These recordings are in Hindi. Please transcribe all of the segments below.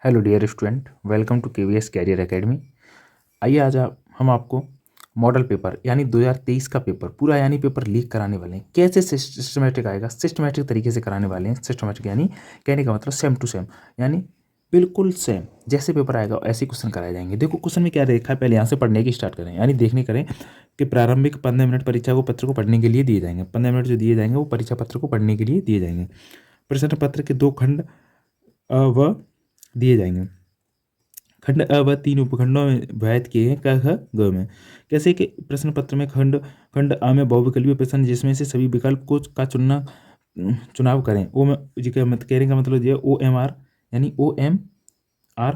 Hello dear student, welcome to KVS career academy. आइए आज हम आपको मॉडल पेपर यानी 2023 का पेपर पूरा यानी पेपर लीक कराने वाले हैं। कैसे सिस्टमेटिक आएगा, सिस्टमेटिक तरीके से कराने वाले हैं। सिस्टमेटिक यानी कहने का मतलब सेम टू सेम, यानी बिल्कुल सेम जैसे पेपर आएगा ऐसे क्वेश्चन कराए जाएंगे। देखो क्वेश्चन में क्या देखा है, पहले यहाँ से पढ़ने की स्टार्ट करें, यानी देखने करें कि प्रारंभिक 15 मिनट परीक्षा को पत्र को पढ़ने के लिए दिए जाएंगे। 15 मिनट जो दिए जाएंगे वो परीक्षा पत्र को पढ़ने के लिए दिए जाएंगे। प्रश्न पत्र के 2 खंड व दिए जाएंगे। खंड अ व 3 उपखंडों में विभाजित किए हैं, क ख ग में। कैसे कि प्रश्न पत्र में खंड खंड अ में बहुविकल्पीय प्रश्न जिसमें से सभी विकल्प को का चुनाव करें। ओ में जी का मत कहने का मतलब ये OMR यानी OMR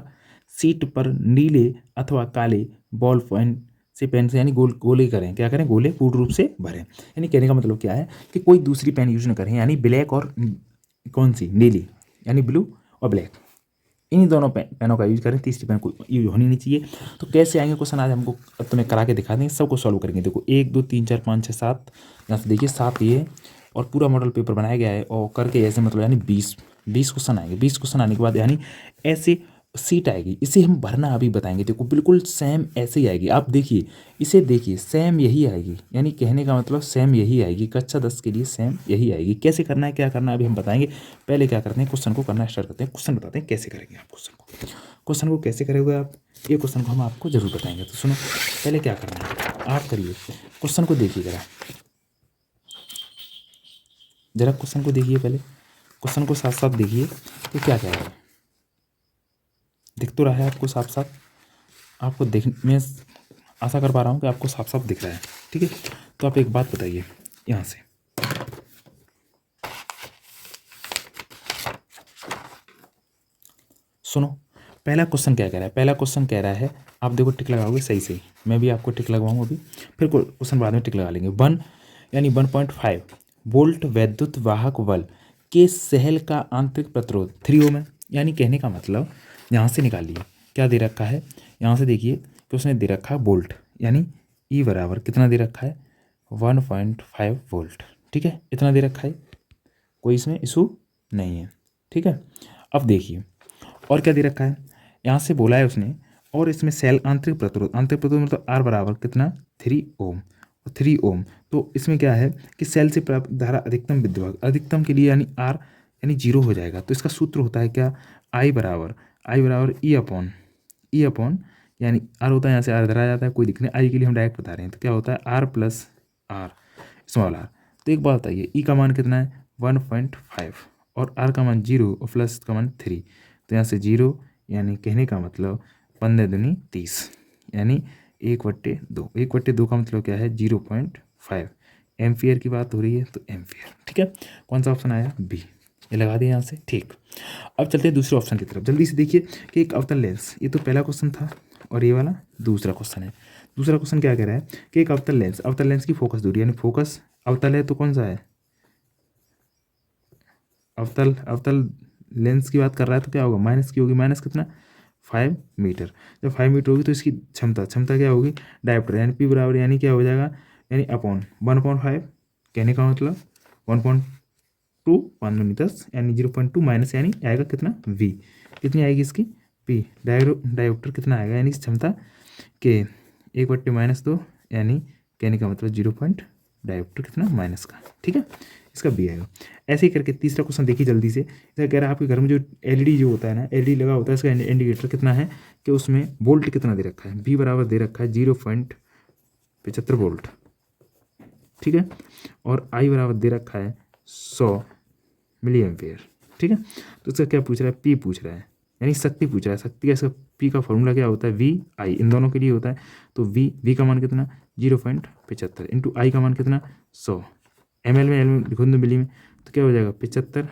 सीट पर नीले अथवा काले बॉल पॉइंट से पेन से यानी गोले करें। क्या करें? गोले पूर्ण रूप से भरें। यानी कहने का मतलब क्या है कि कोई दूसरी पेन यूज न करें, यानी ब्लैक और कौन सी नीली यानी ब्लू और ब्लैक, इन्हीं दोनों पेनों का यूज करें, तीसरी पेन कोई यूज होनी नहीं चाहिए। तो कैसे आएंगे क्वेश्चन आज हमको तुम्हें करा के दिखा देंगे, सबको सॉल्व करेंगे। देखो 1 2 3 4 5 6 7, यहाँ से देखिए 7 ये और पूरा मॉडल पेपर बनाया गया है और करके ऐसे मतलब यानी 20 क्वेश्चन आएंगे। 20 क्वेश्चन आने के बाद यानी ऐसे सीट आएगी, इसे हम भरना अभी बताएंगे। देखो बिल्कुल सेम ऐसे ही आएगी, आप देखिए इसे देखिए सेम यही आएगी, यानी कहने का मतलब सेम यही आएगी। कक्षा 10 के लिए सेम यही आएगी। कैसे करना है क्या करना है अभी हम बताएंगे। पहले क्या करते हैं, क्वेश्चन को करना स्टार्ट करते हैं। क्वेश्चन बताते हैं कैसे करेंगे आप क्वेश्चन को कैसे करोगे आप, ये क्वेश्चन को हम आपको जरूर बताएंगे। तो सुनो पहले क्या करना है, आप करिए क्वेश्चन को देखिए जरा क्वेश्चन को देखिए, पहले क्वेश्चन को साथ साथ देखिए तो क्या क्या है, दिख तो रहा है आपको साफ साफ। आपको देख मैं आशा कर पा रहा हूँ कि आपको साफ साफ दिख रहा है, ठीक है। तो आप एक बात बताइए यहाँ से, सुनो पहला क्वेश्चन क्या कह रहा है। पहला क्वेश्चन कह रहा है, आप देखो टिक लगाओगे सही सही, मैं भी आपको टिक लगवाऊंगा अभी, फिर क्वेश्चन बाद में टिक लगा लेंगे। 1 यानी 1.5 वोल्ट वैद्युत वाहक बल के सेल का आंतरिक प्रतिरोध 3 ओम है। यानी कहने का मतलब यहाँ से निकालिए क्या दे रखा है, यहाँ से देखिए कि उसने दे रखा है वोल्ट, यानी E बराबर कितना दे रखा है 1.5 वोल्ट, ठीक है। इतना दे रखा है, कोई इसमें इशू नहीं है, ठीक है। अब देखिए और क्या दे रखा है, यहाँ से बोला है उसने, और इसमें सेल आंतरिक प्रतिरोध मतलब R बराबर कितना 3 ओम, और 3 ओम। तो इसमें क्या है कि सेल से प्राप्त धारा अधिकतम विद्युत अधिकतम के लिए यानी R यानी 0 हो जाएगा। तो इसका सूत्र होता है क्या, I बराबर E अपॉन यानी R होता है, यहाँ से R धरा जाता है, कोई दिक्कत नहीं, I के लिए हम डायरेक्ट बता रहे हैं। तो क्या होता है R plus R small r। तो एक बात बताइए E का मान कितना है 1.5 और R का मान 0 और प्लस का मान 3, तो यहाँ से 0 यानी कहने का मतलब 15 दूनी 30, यानी 1/2। 1/2 का मतलब क्या है 0.5 एम्पियर की बात हो रही है, तो एम्पियर, ठीक है। कौन सा ऑप्शन आया बी, ये लगा दिया यहाँ से, ठीक। अब चलते हैं दूसरे ऑप्शन की तरफ। जल्दी से देखिए कि एक अवतल लेंस, ये तो पहला क्वेश्चन था और ये वाला दूसरा क्वेश्चन है। दूसरा क्वेश्चन क्या कह रहा है कि एक अवतल लेंस की फोकस दूरी, यानी फोकस अवतल है तो कौन सा है अवतल लेंस की बात कर रहा है, तो क्या होगा माइनस की होगी, माइनस कितना 5 मीटर। जब 5 मीटर होगी तो इसकी क्षमता क्या होगी डायोप्टर, यानी P बराबर यानी क्या हो जाएगा, यानी अपॉन 1.5, कहने का मतलब 1.2 5×10 यानी 0.2 माइनस यानी आएगा कितना V, कितनी आएगी इसकी P, डायोप्टर कितना आएगा यानी क्षमता के 1/-2 यानी कहने का मतलब 0 पॉइंट डायोप्टर कितना माइनस का, ठीक है। इसका बी आएगा। ऐसे ही करके तीसरा क्वेश्चन देखिए जल्दी से। इसका कह रहा है आपके घर में जो एलईडी जो होता है ना, एलईडी लगा होता है, इसका इंडिकेटर कितना है कि उसमें वोल्ट कितना दे रखा है, बी बराबर दे रखा है 0.75 वोल्ट, ठीक है। और आई बराबर दे रखा है 100 मिली एम्पियर, ठीक है। तो इसका क्या पूछ रहा है, पी पूछ रहा है, यानी शक्ति पूछ रहा है। शक्ति का इसका पी का फॉर्मूला क्या होता है VI, इन दोनों के लिए होता है। तो वी का मान कितना 0.75 इंटू आई का मान कितना 100, एम में लिखो दो मिली में, तो क्या हो जाएगा 75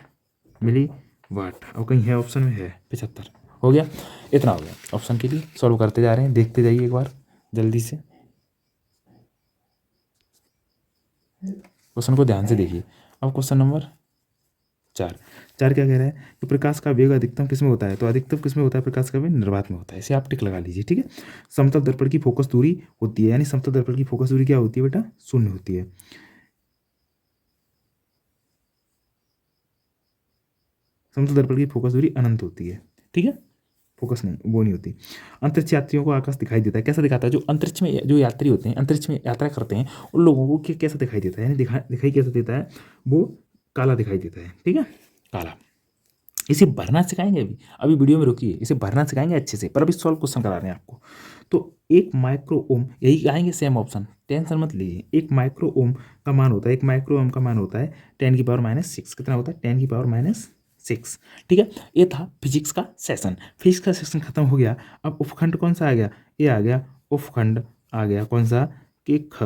मिली वाट। और कहीं है ऑप्शन में है 75, हो गया। इतना हो गया ऑप्शन के लिए, सॉल्व करते जा रहे हैं, देखते जाइए एक बार जल्दी से क्वेश्चन को ध्यान से देखिए। अब क्वेश्चन नंबर 4 क्या कह रहा है कि प्रकाश का वेग अधिकतम किस में होता है, तो अधिकतम किस में होता है प्रकाश का वेग निर्वात में होता है। इसे आप टिक लगा लीजिए, ठीक है। समतल दर्पण की फोकस दूरी होती है, यानी समतल दर्पण की फोकस दूरी क्या होती है बेटा 0 होती है। समतल दर्पण की फोकस दूरी अनंत होती है, ठीक है। फोकस नहीं, वो नहीं होती। अंतरिक्ष यात्रियों को आकाश दिखाई देता है, कैसा दिखाता है? जो अंतरिक्ष में जो यात्री होते हैं, अंतरिक्ष में यात्रा करते हैं, उन लोगों को कैसा दिखाई देता है, यानी दिखाई कैसा देता है? वो काला दिखाई देता है, ठीक है, काला। इसे भरना सिखाएंगे, अभी वीडियो में रुकिए, इसे भरना सिखाएंगे अच्छे से, पर अभी सॉल्व क्वेश्चन करा रहे हैं आपको। तो 1 माइक्रो ओम, यही आएंगे सेम ऑप्शन, टेंशन मत लीजिए। 1 माइक्रो ओम का मान होता है, 1 माइक्रो ओम का मान होता है 10⁻⁻⁶। कितना होता है? 10⁻⁶। ठीक है, ये था फिजिक्स का सेशन। फिजिक्स का सेशन खत्म हो गया। अब उपखंड कौन सा आ गया? ये आ गया उपखंड, आ गया कौन सा? कि ख।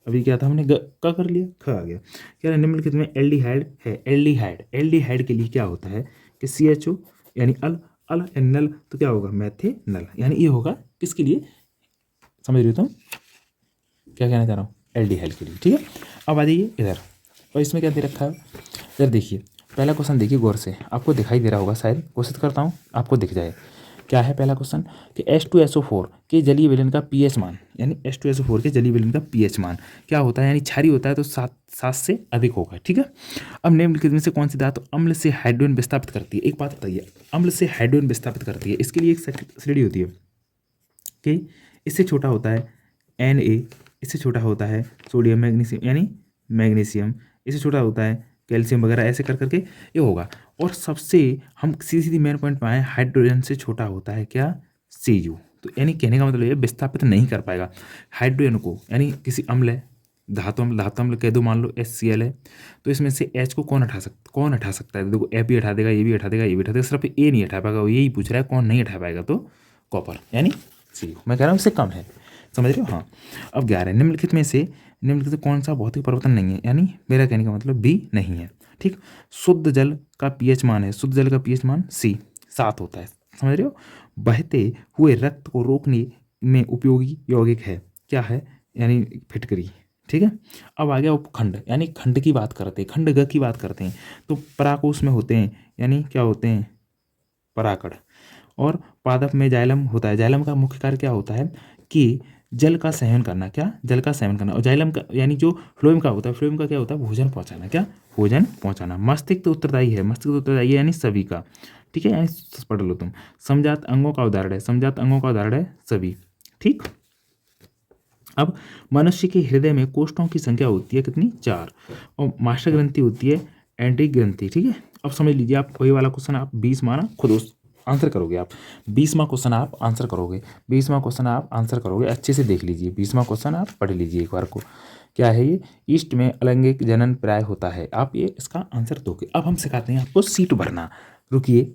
अभी क्या था, हमने का कर लिया, ख आ गया। क्या है? निम्नलिखित में एल्डिहाइड है। एल्डिहाइड के लिए क्या होता है कि CHO यानी अल यानी नल, तो क्या होगा? मैथेनल, यानी ये होगा किसके लिए? समझ रहे हो तुम क्या कहना चाह रहा हूँ? एल्डिहाइड के लिए, ठीक है। अब आ जाइए इधर, और इसमें क्या दे रखा है? इधर देखिए, पहला क्वेश्चन देखिए गौर से, आपको दिखाई दे रहा होगा शायद, कोशिश करता हूँ आपको दिख जाए। क्या है पहला क्वेश्चन? कि H2SO4 के जलीय विलयन का pH मान, यानी H2SO4 के जलीय विलयन का pH मान क्या होता है? यानी क्षारीय होता है तो 7 से अधिक होगा, ठीक है। अब निम्नलिखित में से कौन सी धातु अम्ल से हाइड्रोजन विस्थापित करती है? एक बात बताइए, अम्ल से हाइड्रोजन विस्थापित करती है, इसके लिए एक श्रेणी होती है कि इससे छोटा होता है Na, इससे छोटा होता है सोडियम, मैग्नीशियम, यानी मैग्नीशियम, इससे छोटा होता है कैल्शियम वगैरह, ऐसे कर करके ये होगा। और सबसे हम सीधी मेन पॉइंट पे आए, हाइड्रोजन से छोटा होता है क्या? Cu। तो यानी कहने का मतलब ये विस्थापित नहीं कर पाएगा हाइड्रोजन को, यानी किसी अम्ल है, धातु अम्ल कह दो, मान लो HCl है, तो इसमें से H को कौन हटा सकता है? देखो F भी हटा देगा, ये भी हटा देगा, ये भी हटा देगा, सिर्फ ए नहीं हटा पाएगा, वो यही पूछ रहा है कौन नहीं हटा पाएगा? तो कॉपर, यानी Cu। मैं कह रहा हूँ इससे कम है, समझ रहे हो? हाँ। अब 11, निम्नलिखित में से कौन सा भौतिक परिवर्तन नहीं है? यानी मेरा कहने का मतलब B नहीं है, ठीक। शुद्ध जल का pH मान है, शुद्ध जल का pH मान C 7 होता है, समझ रहे हो। बहते हुए रक्त को रोकने में उपयोगी यौगिक है, क्या है? यानी फिटकरी, ठीक है। अब आ गया उपखंड, यानी खंड की बात करते हैं, खंड ग की बात करते हैं, तो पराकोश में होते हैं, यानी क्या होते हैं? पराकड़। और पादप में जाइलम होता है। जाइलम का मुख्य कार्य क्या होता है? कि जल का सेवन करना, क्या? जल का सेवन करना। और जाइलम का यानी जो फ्लोएम का होता है, फ्लोएम का क्या होता है? भोजन पहुंचाना, क्या? भोजन पहुंचाना। मस्तिष्क तो उत्तरदायी है, मस्तिष्क तो उत्तरदायी है यानी सभी का, ठीक है, यानी पढ़ लो तुम। समजात अंगों का उदाहरण है, समजात अंगों का उदाहरण है सभी, ठीक। अब मनुष्य के हृदय में कोष्ठों की संख्या होती है कितनी? 4। और मास्टर ग्रंथि होती है एंटी ग्रंथि, ठीक है। अब समझ लीजिए, आप वही वाला क्वेश्चन आप 20 माना खुद उस आंसर करोगे, आप 20वां क्वेश्चन आप आंसर करोगे, 20वां क्वेश्चन आप आंसर करोगे, अच्छे से देख लीजिए, 20वां क्वेश्चन आप पढ़ लीजिए एक बार को। क्या है ये? ईस्ट में अलैंगिक जनन प्राय होता है, आप ये इसका आंसर दोगे। अब हम सिखाते हैं आपको सीट भरना, रुकिए।